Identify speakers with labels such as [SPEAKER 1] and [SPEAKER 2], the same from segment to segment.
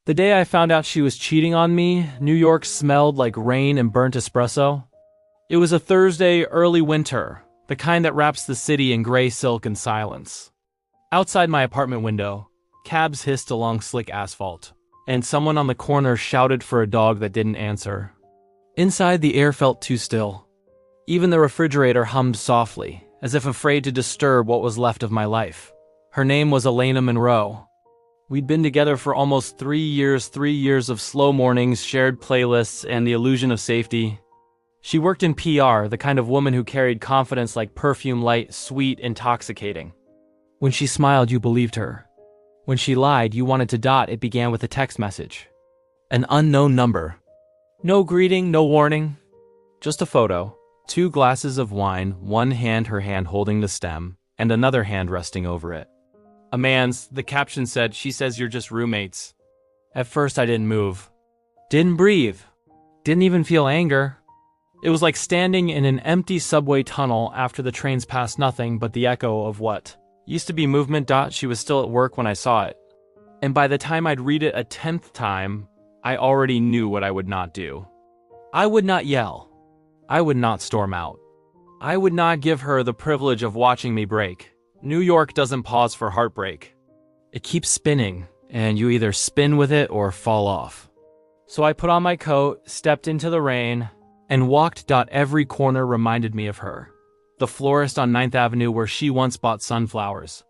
[SPEAKER 1] The day I found out she was cheating on me, New York smelled like rain and burnt espresso. It was a Thursday, early winter, the kind that wraps the city in gray silk and silence. Outside my apartment window, cabs hissed along slick asphalt, and someone on the corner shouted for a dog that didn't answer. Inside, the air felt too still. Even the refrigerator hummed softly, as if afraid to disturb what was left of my life. Her name was Elena Monroe. We'd been together for almost 3 years of slow mornings, shared playlists, and the illusion of safety. She worked in PR, the kind of woman who carried confidence like perfume, light, sweet, intoxicating. When she smiled, you believed her. When she lied, you wanted to dot it began with a text message. An unknown number. No greeting, no warning. Just a photo, 2 glasses of wine, one hand her hand holding the stem, and another hand resting over it. A man's, the caption said, "She says you're just roommates." At first I didn't move. Didn't breathe. Didn't even feel anger. It was like standing in an empty subway tunnel after the trains passed nothing but the echo of what used to be movement. She was still at work when I saw it. And by the time I'd read it a 10th time, I already knew what I would not do. I would not yell. I would not storm out. I would not give her the privilege of watching me break. New York doesn't pause for heartbreak. It keeps spinning, and you either spin with it or fall off. So I put on my coat, stepped into the rain, and walked. Every corner reminded me of her. The florist on 9th Avenue where she once bought sunflowers.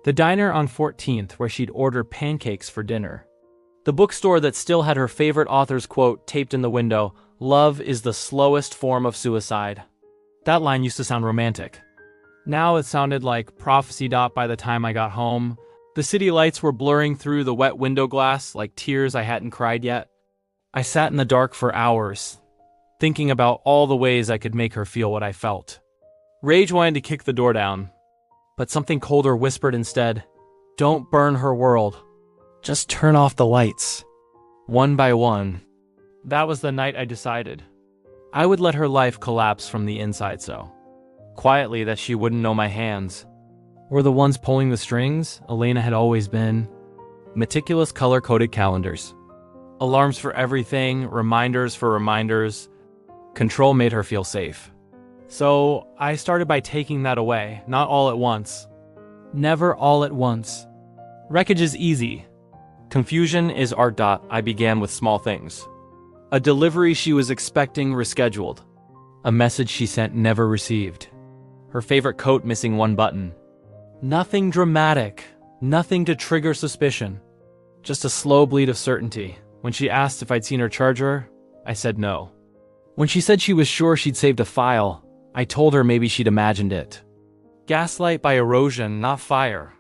[SPEAKER 1] The diner on 14th where she'd order pancakes for dinner. The bookstore that still had her favorite author's quote taped in the window, "Love is the slowest form of suicide." That line used to sound romantic. Now it sounded like prophecy. By the time I got home, the city lights were blurring through the wet window glass like tears I hadn't cried yet. I sat in the dark for hours, thinking about all the ways I could make her feel what I felt. Rage wanted to kick the door down, but something colder whispered instead, "Don't burn her world. Just turn off the lights." One by one. That was the night I decided. I would let her life collapse from the inside so quietly that she wouldn't know my hands were the ones pulling the strings. Elena had always been. Meticulous color-coded calendars. Alarms for everything, reminders for reminders. Control made her feel safe. So I started by taking that away, not all at once. Never all at once. Wreckage is easy. Confusion is art. I began with small things. A delivery she was expecting rescheduled. A message she sent never received. Her favorite coat missing one button. Nothing dramatic, nothing to trigger suspicion. Just a slow bleed of certainty. When she asked if I'd seen her charger, I said no. When she said she was sure she'd saved a file, I told her maybe she'd imagined it. Gaslight by erosion, not fire.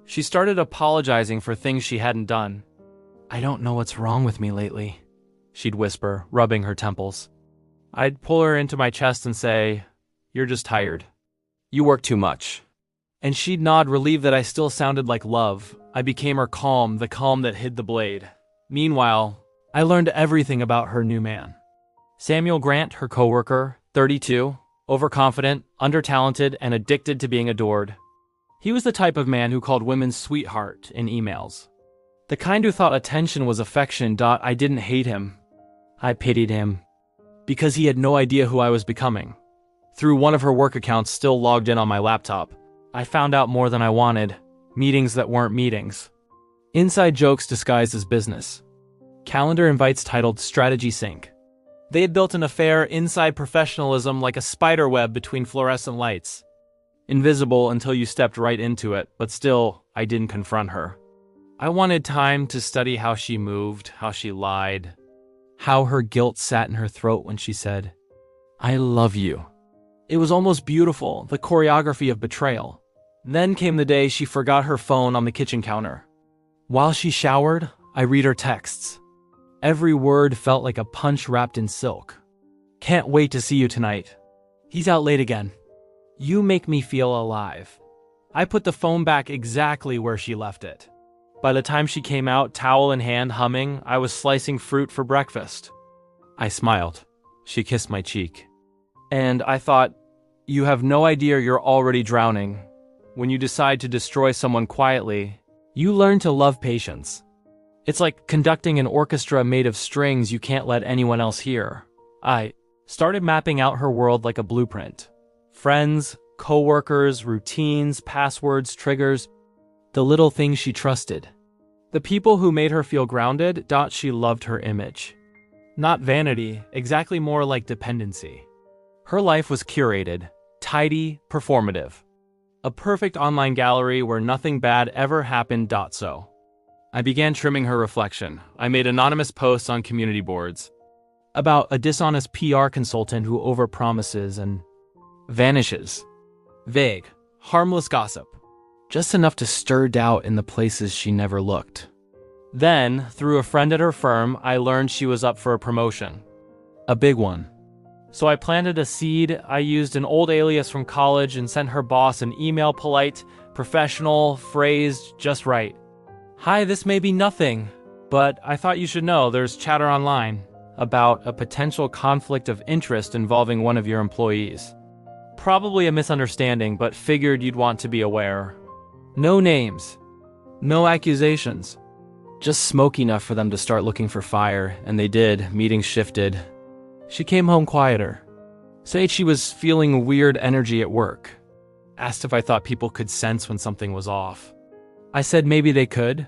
[SPEAKER 1] She started apologizing for things she hadn't done. "I don't know what's wrong with me lately," she'd whisper, rubbing her temples. I'd pull her into my chest and say, "You're just tired. You work too much." And she'd nod, relieved that I still sounded like love. I became her calm, the calm that hid the blade. Meanwhile, I learned everything about her new man. Samuel Grant, her coworker, 32, overconfident, undertalented, and addicted to being adored. He was the type of man who called women sweetheart in emails. The kind who thought attention was affection. I didn't hate him. I pitied him. Because he had no idea who I was becoming. Through one of her work accounts still logged in on my laptop, I found out more than I wanted. Meetings that weren't meetings. Inside jokes disguised as business. Calendar invites titled Strategy Sync. They had built an affair inside professionalism like a spider web between fluorescent lights. Invisible until you stepped right into it, but still, I didn't confront her. I wanted time to study how she moved, how she lied, how her guilt sat in her throat when she said, "I love you." It was almost beautiful, the choreography of betrayal. Then came the day she forgot her phone on the kitchen counter. While she showered, I read her texts. Every word felt like a punch wrapped in silk. "Can't wait to see you tonight. He's out late again. You make me feel alive." I put the phone back exactly where she left it. By the time she came out, towel in hand, humming, I was slicing fruit for breakfast. I smiled. She kissed my cheek. And I thought, you have no idea you're already drowning. When you decide to destroy someone quietly, you learn to love patience. It's like conducting an orchestra made of strings you can't let anyone else hear. I started mapping out her world like a blueprint. Friends, coworkers, routines, passwords, triggers, the little things she trusted. The people who made her feel grounded. She loved her image. Not vanity, exactly more like dependency. Her life was curated, tidy, performative. A perfect online gallery where nothing bad ever happened. So I began trimming her reflection. I made anonymous posts on community boards about a dishonest PR consultant who overpromises and vanishes. Vague, harmless gossip. Just enough to stir doubt in the places she never looked. Then, through a friend at her firm, I learned she was up for a promotion. A big one. So I planted a seed. I used an old alias from college and sent her boss an email, polite, professional, phrased just right. Hi, this may be nothing, but I thought you should know there's chatter online about a potential conflict of interest involving one of your employees. Probably a misunderstanding, but figured you'd want to be aware. No names. No accusations. Just smoke enough for them to start looking for fire, and they did. Meetings shifted. She came home quieter. Said she was feeling weird energy at work. Asked if I thought people could sense when something was off. I said maybe they could.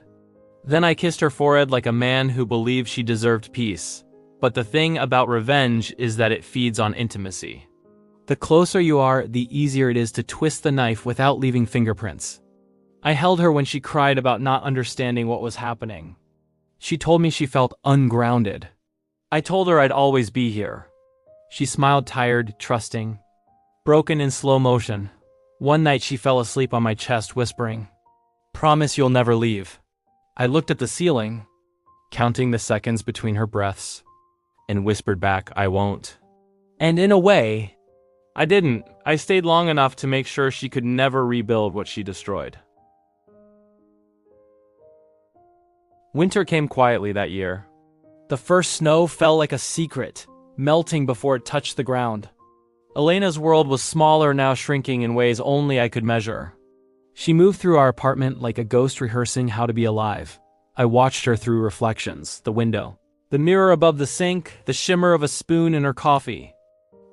[SPEAKER 1] Then I kissed her forehead like a man who believed she deserved peace. But the thing about revenge is that it feeds on intimacy. The closer you are, the easier it is to twist the knife without leaving fingerprints. I held her when she cried about not understanding what was happening. She told me she felt ungrounded. I told her I'd always be here. She smiled, tired, trusting. Broken in slow motion. One night she fell asleep on my chest, whispering, "Promise you'll never leave." I looked at the ceiling, counting the seconds between her breaths, and whispered back, "I won't." And in a way, I didn't. I stayed long enough to make sure she could never rebuild what she destroyed. Winter came quietly that year. The first snow fell like a secret, melting before it touched the ground. Elena's world was smaller, now shrinking in ways only I could measure. She moved through our apartment like a ghost rehearsing how to be alive. I watched her through reflections, the window, the mirror above the sink, the shimmer of a spoon in her coffee.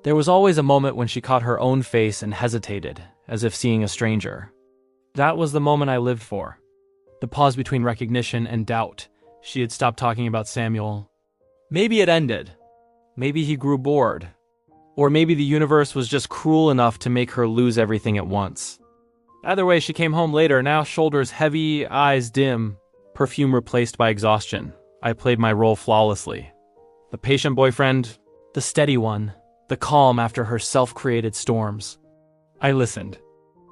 [SPEAKER 1] There was always a moment when she caught her own face and hesitated, as if seeing a stranger. That was the moment I lived for. The pause between recognition and doubt. She had stopped talking about Samuel. Maybe it ended. Maybe he grew bored. Or maybe the universe was just cruel enough to make her lose everything at once. Either way, she came home later, now shoulders heavy, eyes dim, perfume replaced by exhaustion. I played my role flawlessly. The patient boyfriend, the steady one, the calm after her self-created storms. I listened.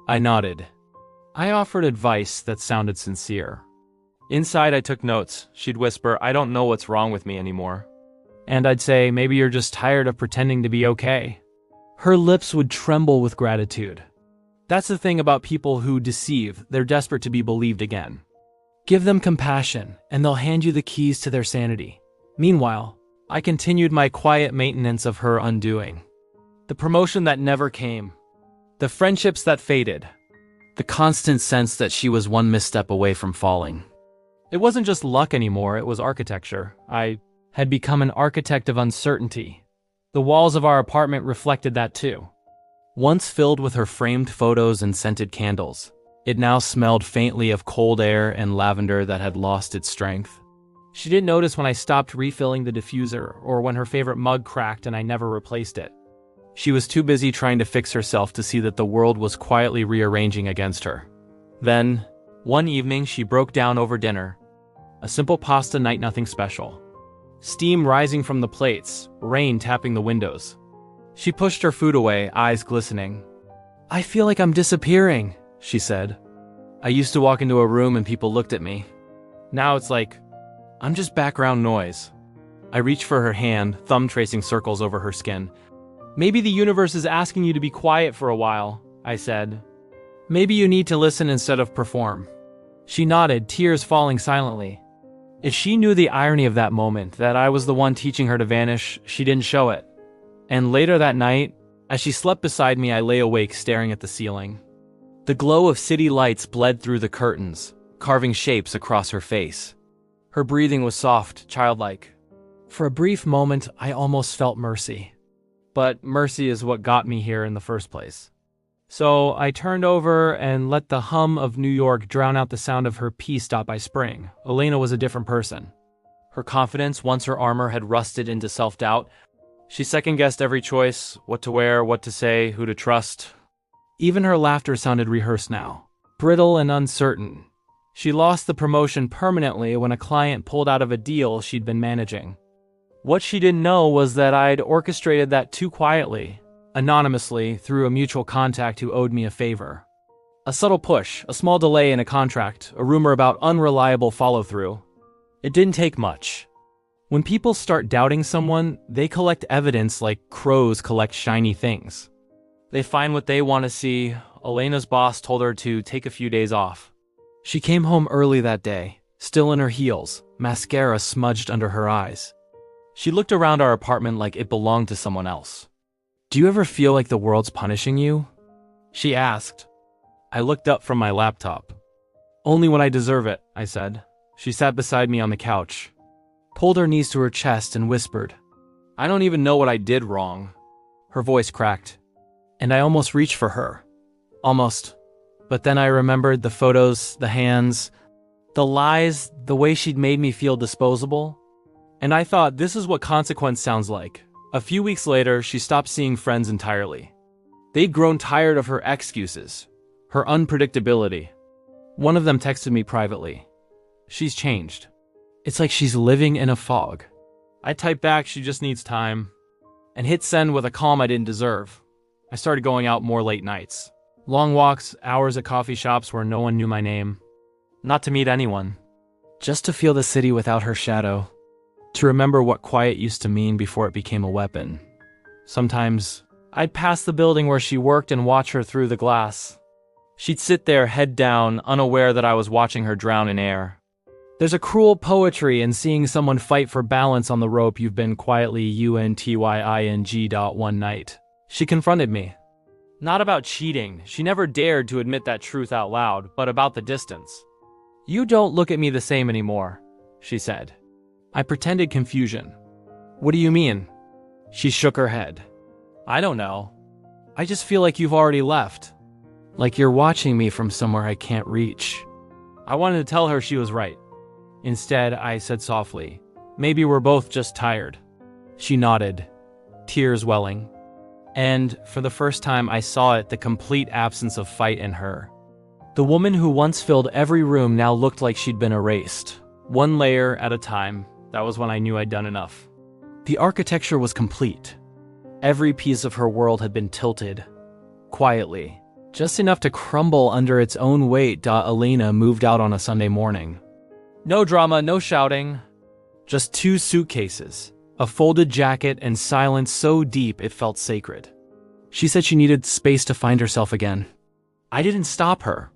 [SPEAKER 1] I nodded. I offered advice that sounded sincere. Inside, I took notes. She'd whisper, "I don't know what's wrong with me anymore." And I'd say, "Maybe you're just tired of pretending to be okay." Her lips would tremble with gratitude. That's the thing about people who deceive. They're desperate to be believed again. Give them compassion, and they'll hand you the keys to their sanity. Meanwhile, I continued my quiet maintenance of her undoing. The promotion that never came. The friendships that faded. The constant sense that she was one misstep away from falling. It wasn't just luck anymore, it was architecture. I had become an architect of uncertainty. The walls of our apartment reflected that too. Once filled with her framed photos and scented candles, it now smelled faintly of cold air and lavender that had lost its strength. She didn't notice when I stopped refilling the diffuser or when her favorite mug cracked and I never replaced it. She was too busy trying to fix herself to see that the world was quietly rearranging against her. Then, one evening, she broke down over dinner. A simple pasta night, nothing special. Steam rising from the plates, rain tapping the windows. She pushed her food away, eyes glistening. "I feel like I'm disappearing," she said. "I used to walk into a room and people looked at me. Now it's like, I'm just background noise." I reached for her hand, thumb tracing circles over her skin. "Maybe the universe is asking you to be quiet for a while," I said. "Maybe you need to listen instead of perform." She nodded, tears falling silently. If she knew the irony of that moment, that I was the one teaching her to vanish, she didn't show it. And later that night, as she slept beside me, I lay awake staring at the ceiling. The glow of city lights bled through the curtains, carving shapes across her face. Her breathing was soft, childlike. For a brief moment, I almost felt mercy. But mercy is what got me here in the first place. So I turned over and let the hum of New York drown out the sound of her pea stop by spring. Elena was a different person. Her confidence, once her armor had rusted into self-doubt, she second-guessed every choice, what to wear, what to say, who to trust. Even her laughter sounded rehearsed now, brittle and uncertain. She lost the promotion permanently when a client pulled out of a deal she'd been managing. What she didn't know was that I'd orchestrated that too quietly, anonymously, through a mutual contact who owed me a favor. A subtle push, a small delay in a contract, a rumor about unreliable follow-through. It didn't take much. When people start doubting someone, they collect evidence like crows collect shiny things. They find what they want to see. Elena's boss told her to take a few days off. She came home early that day, still in her heels, mascara smudged under her eyes. She looked around our apartment like it belonged to someone else. "Do you ever feel like the world's punishing you?" she asked. I looked up from my laptop. "Only when I deserve it," I said. She sat beside me on the couch, pulled her knees to her chest and whispered, "I don't even know what I did wrong." Her voice cracked, and I almost reached for her. Almost. But then I remembered the photos, the hands, the lies, the way she'd made me feel disposable. And I thought, this is what consequence sounds like. A few weeks later, she stopped seeing friends entirely. They'd grown tired of her excuses, her unpredictability. One of them texted me privately. "She's changed. It's like she's living in a fog." I typed back, "She just needs time," and hit send with a calm I didn't deserve. I started going out more late nights. Long walks, hours at coffee shops where no one knew my name. Not to meet anyone. Just to feel the city without her shadow. To remember what quiet used to mean before it became a weapon. Sometimes, I'd pass the building where she worked and watch her through the glass. She'd sit there, head down, unaware that I was watching her drown in air. There's a cruel poetry in seeing someone fight for balance on the rope you've been quietly untying one night. She confronted me. Not about cheating, she never dared to admit that truth out loud, but about the distance. "You don't look at me the same anymore," she said. I pretended confusion. "What do you mean?" She shook her head. "I don't know. I just feel like you've already left. Like you're watching me from somewhere I can't reach." I wanted to tell her she was right. Instead, I said softly, "Maybe we're both just tired." She nodded, tears welling. And, for the first time I saw it, the complete absence of fight in her. The woman who once filled every room now looked like she'd been erased. One layer at a time. That was when I knew I'd done enough. The architecture was complete. Every piece of her world had been tilted. Quietly. Just enough to crumble under its own weight. Elena moved out on a Sunday morning. No drama, no shouting. Just 2 suitcases, a folded jacket, and silence so deep it felt sacred. She said she needed space to find herself again. I didn't stop her.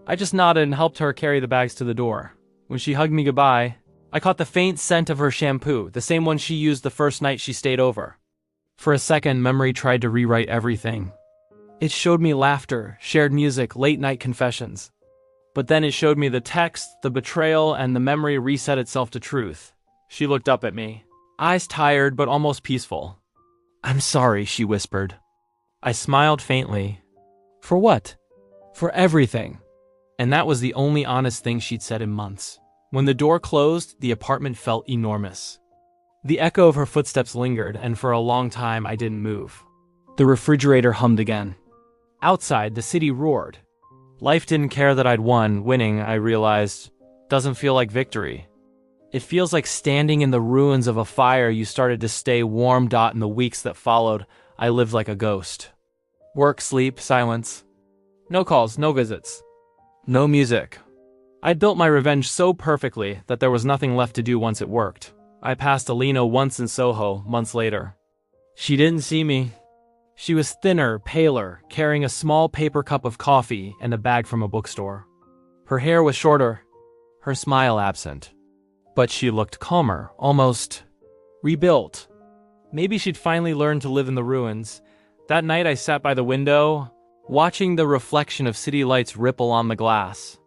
[SPEAKER 1] I just nodded and helped her carry the bags to the door. When she hugged me goodbye, I caught the faint scent of her shampoo, the same one she used the first night she stayed over. For a second, memory tried to rewrite everything. It showed me laughter, shared music, late-night confessions. But then it showed me the text, the betrayal, and the memory reset itself to truth. She looked up at me, eyes tired but almost peaceful. "I'm sorry," she whispered. I smiled faintly. For what? For everything. And that was the only honest thing she'd said in months. When the door closed, the apartment felt enormous. The echo of her footsteps lingered, and for a long time I didn't move. The refrigerator hummed again. Outside, the city roared. Life didn't care that I'd won. Winning, I realized, doesn't feel like victory. It feels like standing in the ruins of a fire you started to stay warm. In the weeks that followed, I lived like a ghost. Work, sleep, silence. No calls, no visits. No music. I'd built my revenge so perfectly that there was nothing left to do once it worked. I passed Alina once in Soho, months later. She didn't see me. She was thinner, paler, carrying a small paper cup of coffee and a bag from a bookstore. Her hair was shorter, her smile absent. But she looked calmer, almost rebuilt. Maybe she'd finally learned to live in the ruins. That night I sat by the window, watching the reflection of city lights ripple on the glass.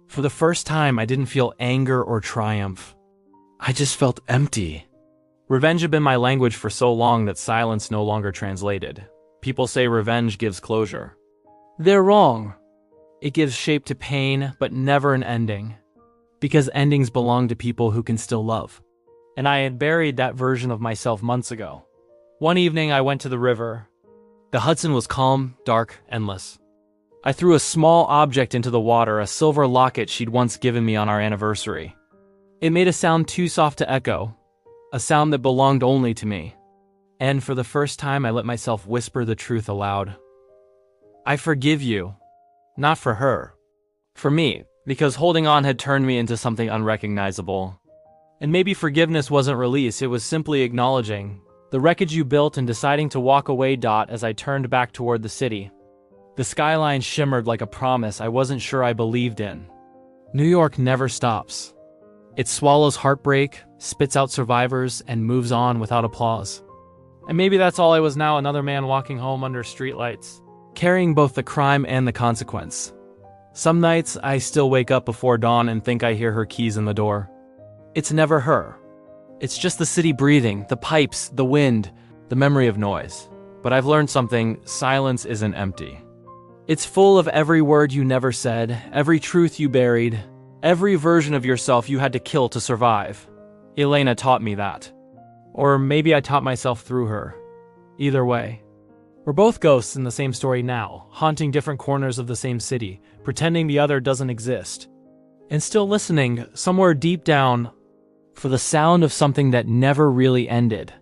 [SPEAKER 1] For the first time, I didn't feel anger or triumph. I just felt empty. Revenge had been my language for so long that silence no longer translated. People say revenge gives closure. They're wrong. It gives shape to pain, but never an ending. Because endings belong to people who can still love. And I had buried that version of myself months ago. One evening I went to the river. The Hudson was calm, dark, endless. I threw a small object into the water, a silver locket she'd once given me on our anniversary. It made a sound too soft to echo, a sound that belonged only to me. And for the first time I let myself whisper the truth aloud. I forgive you. Not for her. For me, because holding on had turned me into something unrecognizable. And maybe forgiveness wasn't release, it was simply acknowledging the wreckage you built and deciding to walk away. As I turned back toward the city, the skyline shimmered like a promise I wasn't sure I believed in. New York never stops. It swallows heartbreak, spits out survivors, and moves on without applause. And maybe that's all I was now, another man walking home under streetlights, carrying both the crime and the consequence. Some nights, I still wake up before dawn and think I hear her keys in the door. It's never her. It's just the city breathing, the pipes, the wind, the memory of noise. But I've learned something: silence isn't empty. It's full of every word you never said, every truth you buried, every version of yourself you had to kill to survive. Elena taught me that. Or maybe I taught myself through her. Either way. We're both ghosts in the same story now, haunting different corners of the same city, pretending the other doesn't exist. And still listening, somewhere deep down, for the sound of something that never really ended.